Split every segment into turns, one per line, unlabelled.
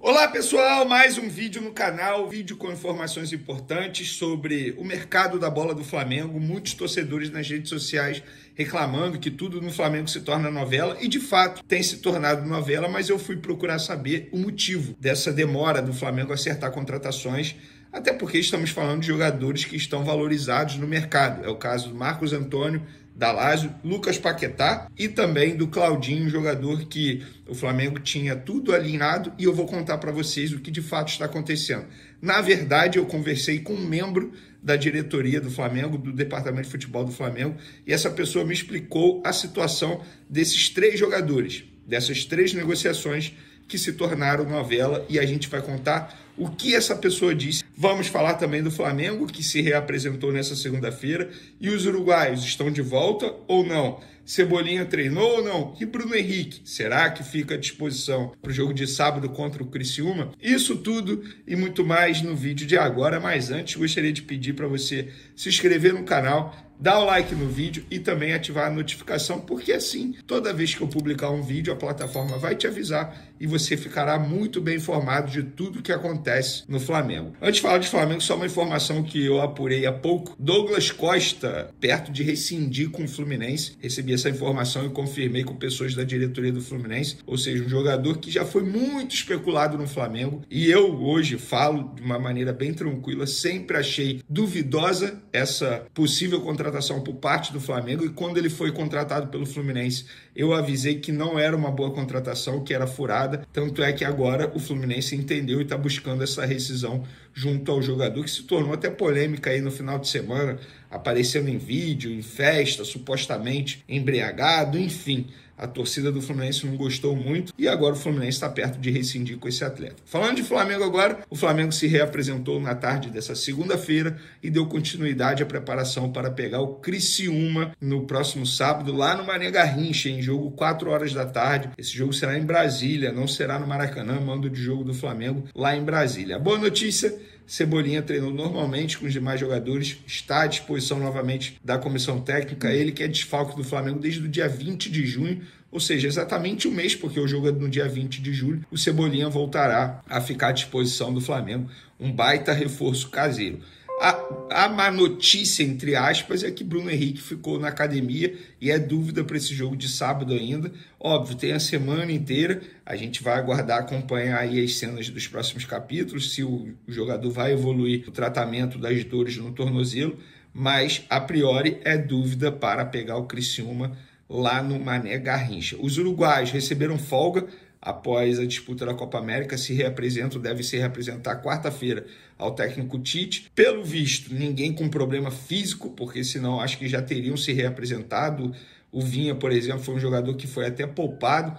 Olá pessoal, mais um vídeo no canal, vídeo com informações importantes sobre o mercado da bola do Flamengo. Muitos torcedores nas redes sociais reclamando que tudo no Flamengo se torna novela e de fato tem se tornado novela, mas eu fui procurar saber o motivo dessa demora do Flamengo acertar contratações, até porque estamos falando de jogadores que estão valorizados no mercado. É o caso do Marcos Antônio, da Lazio, Lucas Paquetá e também do Claudinho, jogador que o Flamengo tinha tudo alinhado, e eu vou contar para vocês o que de fato está acontecendo. Na verdade, eu conversei com um membro da diretoria do Flamengo, do departamento de futebol do Flamengo, e essa pessoa me explicou a situação desses três jogadores, dessas três negociações que se tornaram novela, e a gente vai contar o que essa pessoa disse. Vamos falar também do Flamengo, que se reapresentou nessa segunda-feira, e os uruguaios estão de volta ou não? Cebolinha treinou ou não? E Bruno Henrique, será que fica à disposição para o jogo de sábado contra o Criciúma? Isso tudo e muito mais no vídeo de agora, mas antes gostaria de pedir para você se inscrever no canal, dar o like no vídeo e também ativar a notificação, porque assim, toda vez que eu publicar um vídeo, a plataforma vai te avisar e você ficará muito bem informado de tudo que acontece no Flamengo. Antes de falar de Flamengo, só uma informação que eu apurei há pouco. Douglas Costa, perto de rescindir com o Fluminense. Recebi essa informação e confirmei com pessoas da diretoria do Fluminense, ou seja, um jogador que já foi muito especulado no Flamengo, e eu hoje falo de uma maneira bem tranquila, sempre achei duvidosa essa possível contratação por parte do Flamengo, e quando ele foi contratado pelo Fluminense, eu avisei que não era uma boa contratação, que era furada, tanto é que agora o Fluminense entendeu e está buscando essa rescisão junto ao jogador, que se tornou até polêmica aí no final de semana, aparecendo em vídeo, em festa, supostamente embriagado, enfim. A torcida do Fluminense não gostou muito e agora o Fluminense está perto de rescindir com esse atleta. Falando de Flamengo agora, o Flamengo se reapresentou na tarde dessa segunda-feira e deu continuidade à preparação para pegar o Criciúma no próximo sábado, lá no Mané Garrincha, em jogo 4 horas da tarde. Esse jogo será em Brasília, não será no Maracanã, mando de jogo do Flamengo lá em Brasília. A boa notícia: Cebolinha treinou normalmente com os demais jogadores, está à disposição novamente da comissão técnica, ele que é desfalque do Flamengo desde o dia 20 de junho, ou seja, exatamente um mês, porque o jogo é no dia 20 de julho, o Cebolinha voltará a ficar à disposição do Flamengo, um baita reforço caseiro. A má notícia, entre aspas, é que Bruno Henrique ficou na academia e é dúvida para esse jogo de sábado ainda. Óbvio, tem a semana inteira, a gente vai aguardar, acompanhar aí as cenas dos próximos capítulos, se o jogador vai evoluir o tratamento das dores no tornozelo, mas a priori é dúvida para pegar o Criciúma lá no Mané Garrincha. Os uruguaios receberam folga após a disputa da Copa América, se reapresentam, deve se reapresentar quarta-feira ao técnico Tite. Pelo visto, ninguém com problema físico, porque senão acho que já teriam se reapresentado. O Vinha, por exemplo, foi um jogador que foi até poupado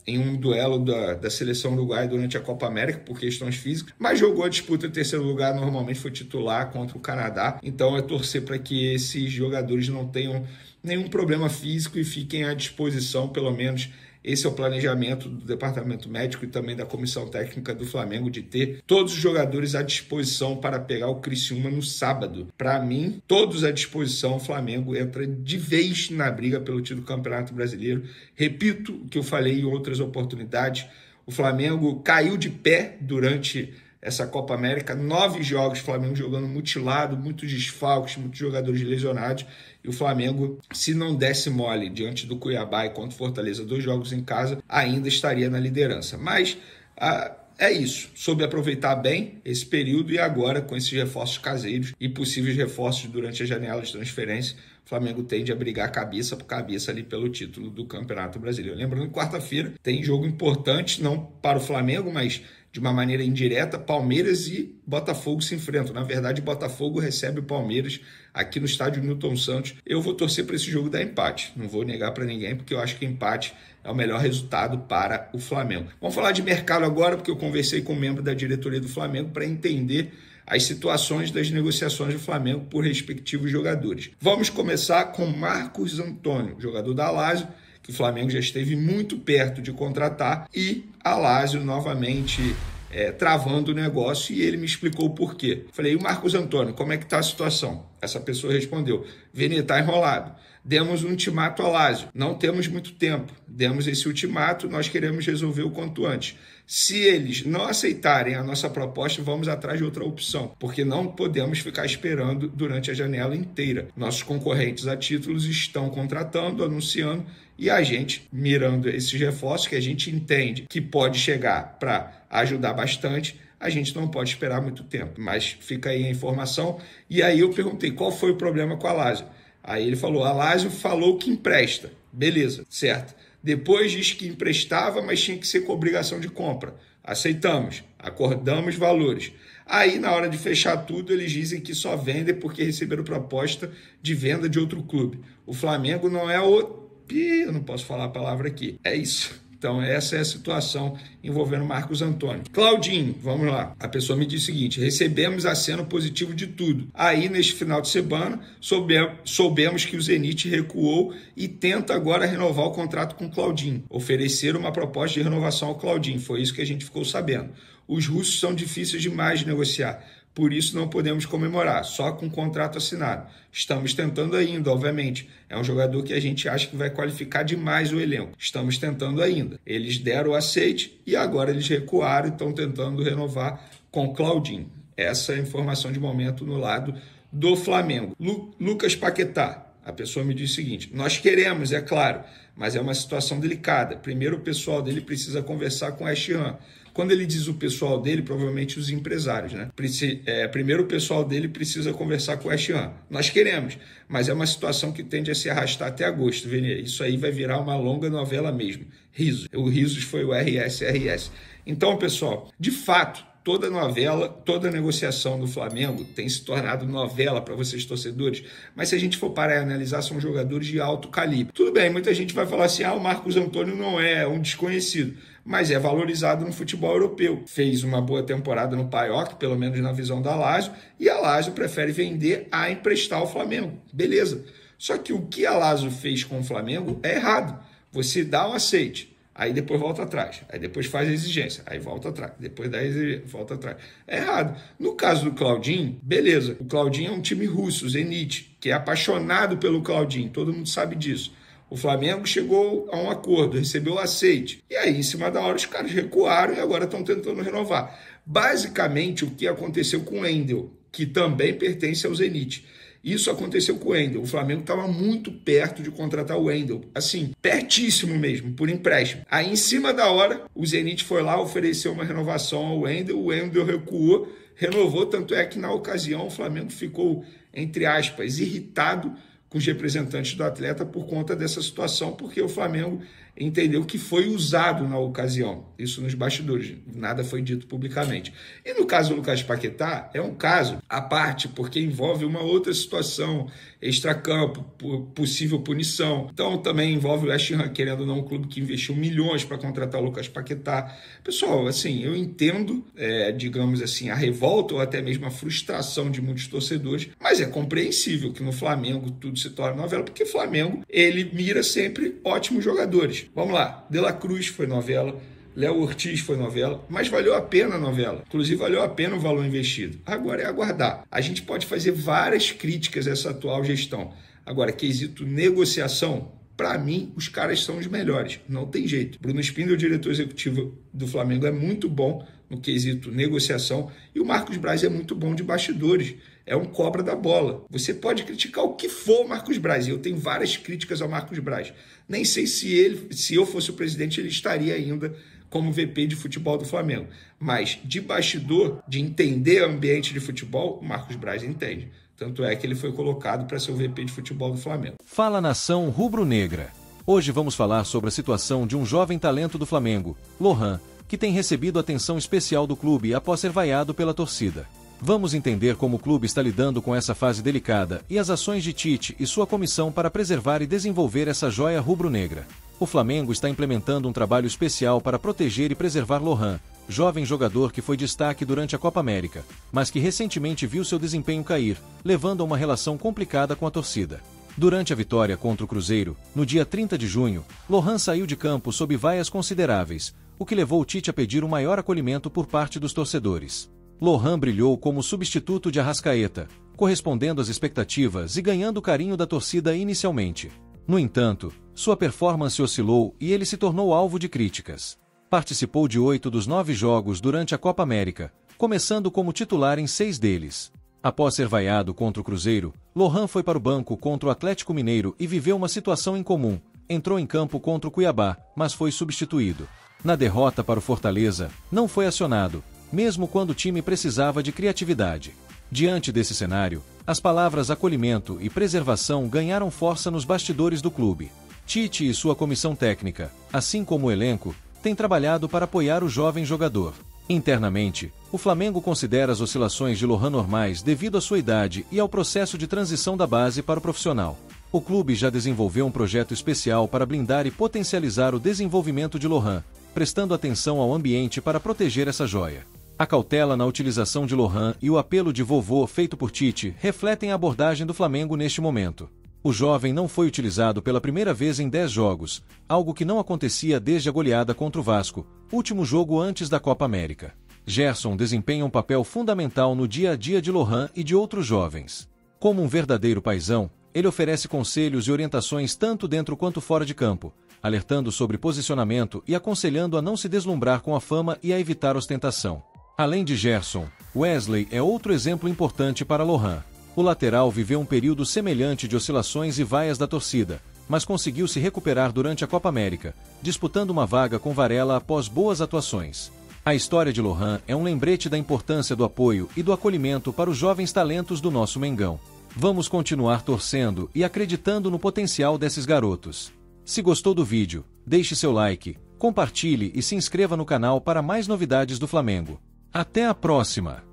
em um duelo da seleção uruguaia durante a Copa América por questões físicas, mas jogou a disputa em terceiro lugar, normalmente foi titular contra o Canadá. Então é torcer para que esses jogadores não tenham nenhum problema físico e fiquem à disposição, pelo menos. Esse é o planejamento do departamento médico e também da comissão técnica do Flamengo, de ter todos os jogadores à disposição para pegar o Criciúma no sábado. Para mim, todos à disposição. O Flamengo entra de vez na briga pelo título do Campeonato Brasileiro. Repito o que eu falei em outras oportunidades. O Flamengo caiu de pé durante essa Copa América, 9 jogos, o Flamengo jogando mutilado, muitos desfalques, muitos jogadores lesionados, e o Flamengo, se não desse mole diante do Cuiabá e contra o Fortaleza, 2 jogos em casa, ainda estaria na liderança. Mas é isso, soube aproveitar bem esse período, e agora com esses reforços caseiros e possíveis reforços durante a janela de transferência, o Flamengo tende a brigar cabeça por cabeça ali pelo título do Campeonato Brasileiro. Lembrando que quarta-feira tem jogo importante, não para o Flamengo, mas de uma maneira indireta, Palmeiras e Botafogo se enfrentam. Na verdade, Botafogo recebe o Palmeiras aqui no estádio Newton Santos. Eu vou torcer para esse jogo dar empate. Não vou negar para ninguém, porque eu acho que empate é o melhor resultado para o Flamengo. Vamos falar de mercado agora, porque eu conversei com um membro da diretoria do Flamengo para entender as situações das negociações do Flamengo por respectivos jogadores. Vamos começar com Marcos Antônio, jogador da Lazio, que o Flamengo já esteve muito perto de contratar, e a Lazio novamente travando o negócio, e ele me explicou o porquê. Falei, e o Marcos Antônio, como é que está a situação? Essa pessoa respondeu, Vini, está enrolado. Demos um ultimato a Lazio, não temos muito tempo. Demos esse ultimato, nós queremos resolver o quanto antes. Se eles não aceitarem a nossa proposta, vamos atrás de outra opção, porque não podemos ficar esperando durante a janela inteira. Nossos concorrentes a títulos estão contratando, anunciando, e a gente, mirando esses reforços que a gente entende que pode chegar para ajudar bastante, a gente não pode esperar muito tempo. Mas fica aí a informação. E aí eu perguntei qual foi o problema com a Lazio. Aí ele falou, a Lazio falou que empresta. Beleza, certo. Depois disse que emprestava, mas tinha que ser com obrigação de compra. Aceitamos, acordamos valores. Aí, na hora de fechar tudo, eles dizem que só vendem porque receberam proposta de venda de outro clube. O Flamengo não é o... Eu não posso falar a palavra aqui. É isso. Então, essa é a situação envolvendo Marcos Antônio. Claudinho, vamos lá. A pessoa me disse o seguinte, recebemos aceno positivo de tudo. Aí, neste final de semana, soubemos que o Zenit recuou e tenta agora renovar o contrato com o Claudinho. Oferecer uma proposta de renovação ao Claudinho. Foi isso que a gente ficou sabendo. Os russos são difíceis demais de negociar. Por isso não podemos comemorar, só com contrato assinado. Estamos tentando ainda, obviamente. É um jogador que a gente acha que vai qualificar demais o elenco. Estamos tentando ainda. Eles deram o aceite e agora eles recuaram e estão tentando renovar com o Claudinho. Essa é a informação de momento no lado do Flamengo. Lucas Paquetá. A pessoa me diz o seguinte, nós queremos, é claro, mas é uma situação delicada. Primeiro o pessoal dele precisa conversar com o West Ham. Quando ele diz o pessoal dele, provavelmente os empresários, né? Primeiro o pessoal dele precisa conversar com o West Ham. Nós queremos, mas é uma situação que tende a se arrastar até agosto, Vini. Isso aí vai virar uma longa novela mesmo. Risos. O Risos foi o RS. Então, pessoal, de fato, toda novela, toda negociação do Flamengo tem se tornado novela para vocês torcedores, mas se a gente for parar e analisar, são jogadores de alto calibre. Tudo bem, muita gente vai falar assim, o Marcos Antônio não é um desconhecido, mas é valorizado no futebol europeu. Fez uma boa temporada no PAOK, pelo menos na visão da Lazio, e a Lazio prefere vender a emprestar ao Flamengo. Beleza. Só que o que a Lazio fez com o Flamengo é errado. Você dá um aceite, aí depois volta atrás, aí depois faz a exigência, aí volta atrás, depois da exigência, volta atrás. É errado. No caso do Claudinho, beleza. O Claudinho é um time russo, o Zenit, que é apaixonado pelo Claudinho, todo mundo sabe disso. O Flamengo chegou a um acordo, recebeu o aceite. E aí, em cima da hora, os caras recuaram e agora estão tentando renovar. Basicamente, o que aconteceu com o Wendel, que também pertence ao Zenit. Isso aconteceu com o Wendel. O Flamengo estava muito perto de contratar o Wendel. Assim, pertíssimo mesmo, por empréstimo. Aí, em cima da hora, o Zenit foi lá, ofereceu uma renovação ao Wendel. O Wendel recuou, renovou. Tanto é que, na ocasião, o Flamengo ficou, entre aspas, irritado com os representantes do atleta por conta dessa situação, porque o Flamengo entendeu que foi usado na ocasião. Isso nos bastidores, nada foi dito publicamente. E no caso do Lucas Paquetá, é um caso à parte, porque envolve uma outra situação, extracampo, possível punição. Então também envolve o West Ham, querendo ou não, um clube que investiu milhões para contratar o Lucas Paquetá. Pessoal, assim, eu entendo, digamos assim, a revolta ou até mesmo a frustração de muitos torcedores, mas é compreensível que no Flamengo tudo se torne novela, porque o Flamengo, ele mira sempre ótimos jogadores. Vamos lá, De La Cruz foi novela, Léo Ortiz foi novela, mas valeu a pena a novela. Inclusive, valeu a pena o valor investido. Agora é aguardar. A gente pode fazer várias críticas a essa atual gestão. Agora, quesito negociação, para mim, os caras são os melhores. Não tem jeito. Bruno Spindel, o diretor executivo do Flamengo, é muito bom no quesito negociação. E o Marcos Braz é muito bom de bastidores. É um cobra da bola. Você pode criticar o que for o Marcos Braz. Eu tenho várias críticas ao Marcos Braz. Nem sei se eu fosse o presidente, ele estaria ainda como VP de futebol do Flamengo. Mas de bastidor, de entender o ambiente de futebol, o Marcos Braz entende. Tanto é que ele foi colocado para ser o VP de futebol do Flamengo.
Fala, nação rubro-negra. Hoje vamos falar sobre a situação de um jovem talento do Flamengo, Lohan, que tem recebido atenção especial do clube após ser vaiado pela torcida. Vamos entender como o clube está lidando com essa fase delicada e as ações de Tite e sua comissão para preservar e desenvolver essa joia rubro-negra. O Flamengo está implementando um trabalho especial para proteger e preservar Lohan, jovem jogador que foi destaque durante a Copa América, mas que recentemente viu seu desempenho cair, levando a uma relação complicada com a torcida. Durante a vitória contra o Cruzeiro, no dia 30 de junho, Lohan saiu de campo sob vaias consideráveis, o que levou Tite a pedir um maior acolhimento por parte dos torcedores. Lohan brilhou como substituto de Arrascaeta, correspondendo às expectativas e ganhando o carinho da torcida inicialmente. No entanto, sua performance oscilou e ele se tornou alvo de críticas. Participou de 8 dos 9 jogos durante a Copa América, começando como titular em 6 deles. Após ser vaiado contra o Cruzeiro, Lohan foi para o banco contra o Atlético Mineiro e viveu uma situação incomum. Entrou em campo contra o Cuiabá, mas foi substituído. Na derrota para o Fortaleza, não foi acionado, mesmo quando o time precisava de criatividade. Diante desse cenário, as palavras acolhimento e preservação ganharam força nos bastidores do clube. Tite e sua comissão técnica, assim como o elenco, têm trabalhado para apoiar o jovem jogador. Internamente, o Flamengo considera as oscilações de Lohan normais devido à sua idade e ao processo de transição da base para o profissional. O clube já desenvolveu um projeto especial para blindar e potencializar o desenvolvimento de Lohan, prestando atenção ao ambiente para proteger essa joia. A cautela na utilização de Lohan e o apelo de vovô feito por Tite refletem a abordagem do Flamengo neste momento. O jovem não foi utilizado pela primeira vez em 10 jogos, algo que não acontecia desde a goleada contra o Vasco, último jogo antes da Copa América. Gerson desempenha um papel fundamental no dia a dia de Lohan e de outros jovens. Como um verdadeiro paizão, ele oferece conselhos e orientações tanto dentro quanto fora de campo, alertando sobre posicionamento e aconselhando a não se deslumbrar com a fama e a evitar ostentação. Além de Gerson, Wesley é outro exemplo importante para Lohan. O lateral viveu um período semelhante de oscilações e vaias da torcida, mas conseguiu se recuperar durante a Copa América, disputando uma vaga com Varela após boas atuações. A história de Lohan é um lembrete da importância do apoio e do acolhimento para os jovens talentos do nosso Mengão. Vamos continuar torcendo e acreditando no potencial desses garotos. Se gostou do vídeo, deixe seu like, compartilhe e se inscreva no canal para mais novidades do Flamengo. Até a próxima!